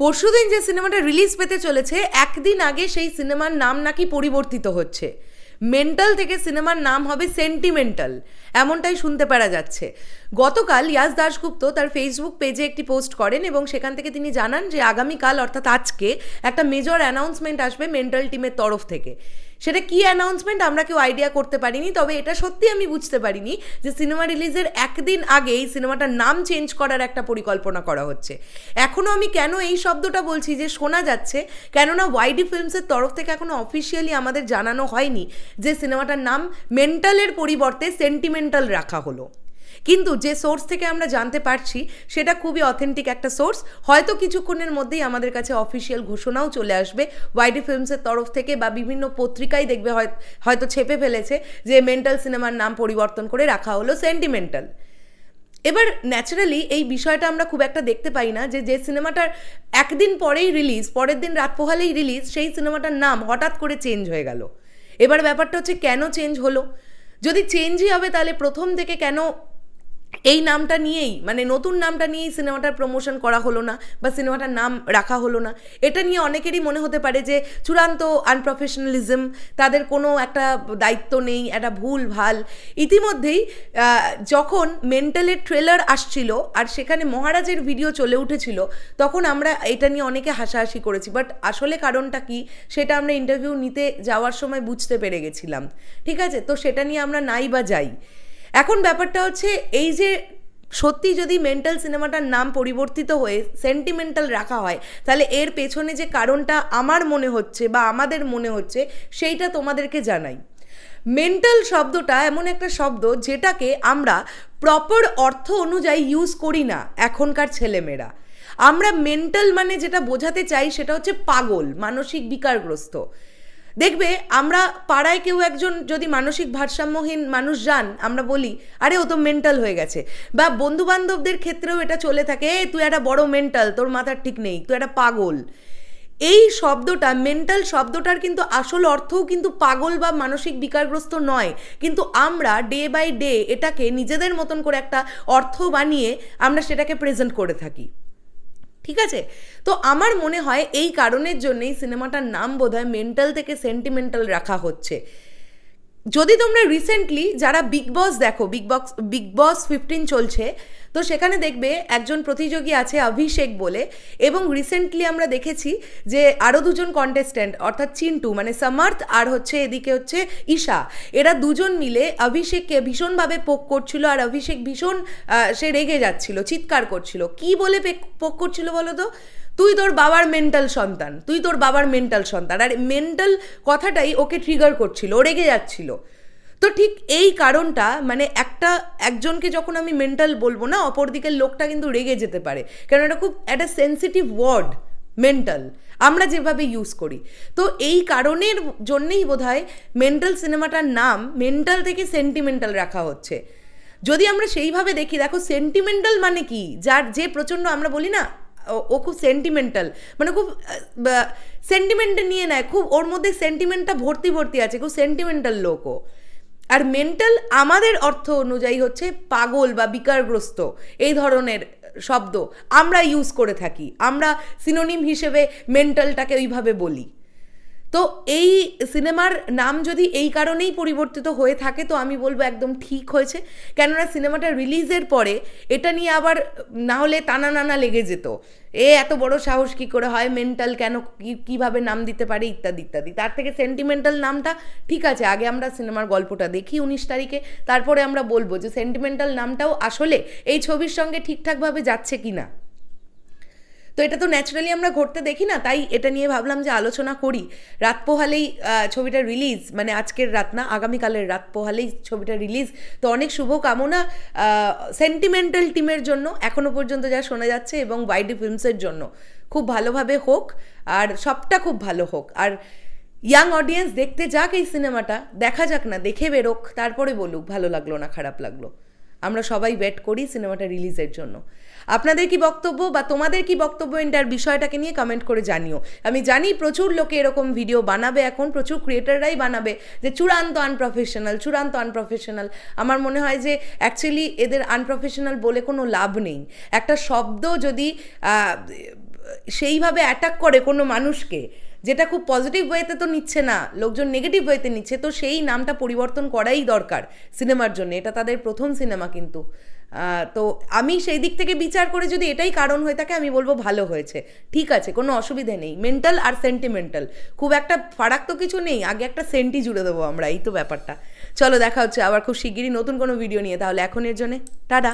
পরশুদিন যে সিনেমাটা রিলিজ পেতে চলেছে একদিন আগে সেই সিনেমার নাম নাকি পরিবর্তিত হচ্ছে। মেন্টাল থেকে সিনেমার নাম হবে সেন্টিমেন্টাল, এমনটাই শুনতে পারা যাচ্ছে। গতকাল ইয়াশ দাশগুপ্ত তার ফেসবুক পেজে একটি পোস্ট করেন এবং সেখান থেকে তিনি জানান যে আগামীকাল অর্থাৎ আজকে একটা মেজর অ্যানাউন্সমেন্ট আসবে মেন্টাল টিমের তরফ থেকে। সেটা কি অ্যানাউন্সমেন্ট আমরা কেউ আইডিয়া করতে পারিনি, তবে এটা সত্যি আমি বুঝতে পারিনি যে সিনেমা রিলিজের একদিন আগে এই সিনেমাটার নাম চেঞ্জ করার একটা পরিকল্পনা করা হচ্ছে। এখনও আমি কেন এই শব্দটা বলছি যে শোনা যাচ্ছে, কেননা ওয়াইডি ফিল্মসের তরফ থেকে এখনও অফিসিয়ালি আমাদের জানানো হয়নি যে সিনেমাটার নাম মেন্টালের পরিবর্তে সেন্টিমেন্টাল রাখা হলো। কিন্তু যে সোর্স থেকে আমরা জানতে পারছি সেটা খুবই অথেন্টিক একটা সোর্স। হয়তো কিছুক্ষণের মধ্যেই আমাদের কাছে অফিসিয়াল ঘোষণাও চলে আসবে ওয়াইডি ফিল্মসের তরফ থেকে, বা বিভিন্ন পত্রিকায় দেখবে হয়তো ছেপে ফেলেছে যে মেন্টাল সিনেমার নাম পরিবর্তন করে রাখা হলো সেন্টিমেন্টাল। এবার ন্যাচারালি এই বিষয়টা আমরা খুব একটা দেখতে পাই না যে সিনেমাটার একদিন পরেই রিলিজ, পরের দিন রাত পোহালেই রিলিজ, সেই সিনেমাটার নাম হঠাৎ করে চেঞ্জ হয়ে গেল। এবার ব্যাপারটা হচ্ছে কেন চেঞ্জ হলো? যদি চেঞ্জই হবে তাহলে প্রথম থেকে কেন এই নামটা নিয়েই, মানে নতুন নামটা নিয়েই সিনেমাটার প্রমোশন করা হলো না বা সিনেমাটার নাম রাখা হলো না? এটা নিয়ে অনেকেরই মনে হতে পারে যে চূড়ান্ত আনপ্রফেশনালিজম, তাদের কোনো একটা দায়িত্ব নেই, একটা ভুল ভাল। ইতিমধ্যেই যখন মেন্টালের ট্রেলার আসছিল আর সেখানে মহারাজের ভিডিও চলে উঠেছিল, তখন আমরা এটা নিয়ে অনেকে হাসাহাসি করেছি, বাট আসলে কারণটা কি সেটা আমরা ইন্টারভিউ নিতে যাওয়ার সময় বুঝতে পেরে গেছিলাম। ঠিক আছে, তো সেটা নিয়ে আমরা নাই বা যাই। এখন ব্যাপারটা হচ্ছে এই যে সত্যি যদি মেন্টাল সিনেমাটার নাম পরিবর্তিত হয়ে সেন্টিমেন্টাল রাখা হয়, তাহলে এর পেছনে যে কারণটা আমার মনে হচ্ছে বা আমাদের মনে হচ্ছে সেইটা তোমাদেরকে জানাই। মেন্টাল শব্দটা এমন একটা শব্দ যেটাকে আমরা প্রপার অর্থ অনুযায়ী ইউজ করি না এখনকার ছেলেমেয়েরা। আমরা মেন্টাল মানে যেটা বোঝাতে চাই সেটা হচ্ছে পাগল, মানসিক বিকারগ্রস্ত। দেখবে আমরা পাড়ায় কেউ একজন যদি মানসিক ভারসাম্যহীন মানুষ যান, আমরা বলি আরে ও তো মেন্টাল হয়ে গেছে, বা বন্ধু বান্ধবদের ক্ষেত্রেও এটা চলে থাকে, তুই একটা বড় মেন্টাল, তোর মাথার ঠিক নেই, তুই একটা পাগল। এই শব্দটা, মেন্টাল শব্দটার কিন্তু আসল অর্থও কিন্তু পাগল বা মানসিক বিকারগ্রস্ত নয়, কিন্তু আমরা ডে বাই ডে এটাকে নিজেদের মতন করে একটা অর্থ বানিয়ে আমরা সেটাকে প্রেজেন্ট করে থাকি। ঠিক আছে, তো আমার মনে হয় এই কারণের জন্যই সিনেমাটার নাম বোধহয় মেন্টাল থেকে সেন্টিমেন্টাল রাখা হচ্ছে। যদি তোমরা রিসেন্টলি যারা বিগ বস দেখো, বিগ বস 15 চলছে, তো সেখানে দেখবে একজন প্রতিযোগী আছে অভিষেক বলে, এবং রিসেন্টলি আমরা দেখেছি যে আরও দুজন কন্টেস্ট্যান্ট অর্থাৎ চিন্টু মানে সামার্থ আর এদিকে হচ্ছে ঈশা, এরা দুজন মিলে অভিষেককে ভীষণভাবে পোক করছিল, আর অভিষেক ভীষণ সে রেগে যাচ্ছিল, চিৎকার করছিল। কি বলে পোক করছিল বলো তো? তুই তোর বাবার মেন্টাল সন্তান, তুই তোর বাবার মেন্টাল সন্তান। আর মেন্টাল কথাটাই ওকে ট্রিগার করছিল, ও রেগে যাচ্ছিল। তো ঠিক এই কারণটা, মানে একজনকে যখন আমি মেন্টাল বলবো না, অপর দিকের লোকটা কিন্তু রেগে যেতে পারে, কারণ এটা খুব একটা সেন্সিটিভ ওয়ার্ড মেন্টাল, আমরা যেভাবে ইউজ করি। তো এই কারণের জন্যেই বোধহয় মেন্টাল সিনেমাটার নাম মেন্টাল থেকে সেন্টিমেন্টাল রাখা হচ্ছে। যদি আমরা সেইভাবে দেখি, দেখো সেন্টিমেন্টাল মানে কি, যে প্রচণ্ড আমরা বলি না ও খুব সেন্টিমেন্টাল, মানে খুব সেন্টিমেন্টে নিয়ে নেয়, খুব ওর মধ্যে সেন্টিমেন্টটা ভর্তি ভর্তি আছে, খুব সেন্টিমেন্টাল লোকও। আর মেন্টাল আমাদের অর্থ অনুযায়ী হচ্ছে পাগল বা বিকারগ্রস্ত, এই ধরনের শব্দ আমরা ইউজ করে থাকি, আমরা সিনোনিম হিসেবে মেন্টালটাকে ওইভাবে বলি। তো এই সিনেমার নাম যদি এই কারণেই পরিবর্তিত হয়ে থাকে তো আমি বলবো একদম ঠিক হয়েছে, কেননা সিনেমাটা রিলিজের পরে এটা নিয়ে আবার না হলে টানা নানা লেগে যেত, এত বড় সাহস কী করে হয়, মেন্টাল কেন, কীভাবে নাম দিতে পারে, ইত্যাদি ইত্যাদি। তার থেকে সেন্টিমেন্টাল নামটা ঠিক আছে, আগে আমরা সিনেমার গল্পটা দেখি 19 তারিখে, তারপরে আমরা বলবো যে সেন্টিমেন্টাল নামটাও আসলে এই ছবির সঙ্গে ঠিকঠাকভাবে যাচ্ছে কি না। তো এটা তো ন্যাচারালি আমরা ঘটতে দেখি না, তাই এটা নিয়ে ভাবলাম যে আলোচনা করি। রাত পোহালেই ছবিটা রিলিজ, মানে আজকের রাত না, আগামীকালের রাত পোহালেই ছবিটা রিলিজ। তো অনেক শুভকামনা সেন্টিমেন্টাল টিমের জন্য, এখনও পর্যন্ত যা শোনা যাচ্ছে, এবং ওয়াইডি ফিল্মসের জন্য খুব ভালোভাবে হোক, আর সবটা খুব ভালো হোক। আর ইয়াং অডিয়েন্স দেখতে যাক এই সিনেমাটা, দেখা যাক না, দেখে বেরোক, তারপরে বলুক ভালো লাগলো না খারাপ লাগলো। আমরা সবাই ওয়েট করি সিনেমাটা রিলিজের জন্য। আপনাদের কি বক্তব্য বা তোমাদের কি বক্তব্য এটার বিষয়টাকে নিয়ে কমেন্ট করে জানিও। আমি জানি প্রচুর লোকে এরকম ভিডিও বানাবে, এখন প্রচুর ক্রিয়েটাররাই বানাবে যে চূড়ান্ত আনপ্রফেশনাল। আমার মনে হয় যে অ্যাকচুয়ালি এদের আনপ্রফেশনাল বলে কোনো লাভ নেই। একটা শব্দ যদি সেইভাবে অ্যাটাক করে কোনো মানুষকে, যেটা খুব পজিটিভ ওয়েতে তো নিচ্ছে না, লোকজন নেগেটিভ ওয়েতে নিচ্ছে, তো সেই নামটা পরিবর্তন করাই দরকার সিনেমার জন্য। এটা তাদের প্রথম সিনেমা কিন্তু। তো আমি সেই দিক থেকে বিচার করে যদি এটাই কারণ হয়ে থাকে, আমি বলবো ভালো হয়েছে, ঠিক আছে, কোনো অসুবিধে নেই। মেন্টাল আর সেন্টিমেন্টাল খুব একটা ফারাক তো কিছু নেই, আগে একটা সেন্টি জুড়ে দেবো আমরা, এই তো ব্যাপারটা। চলো দেখা হচ্ছে আবার খুব শিগগিরই নতুন কোনো ভিডিও নিয়ে, তাহলে এখনের জন্যে টাটা।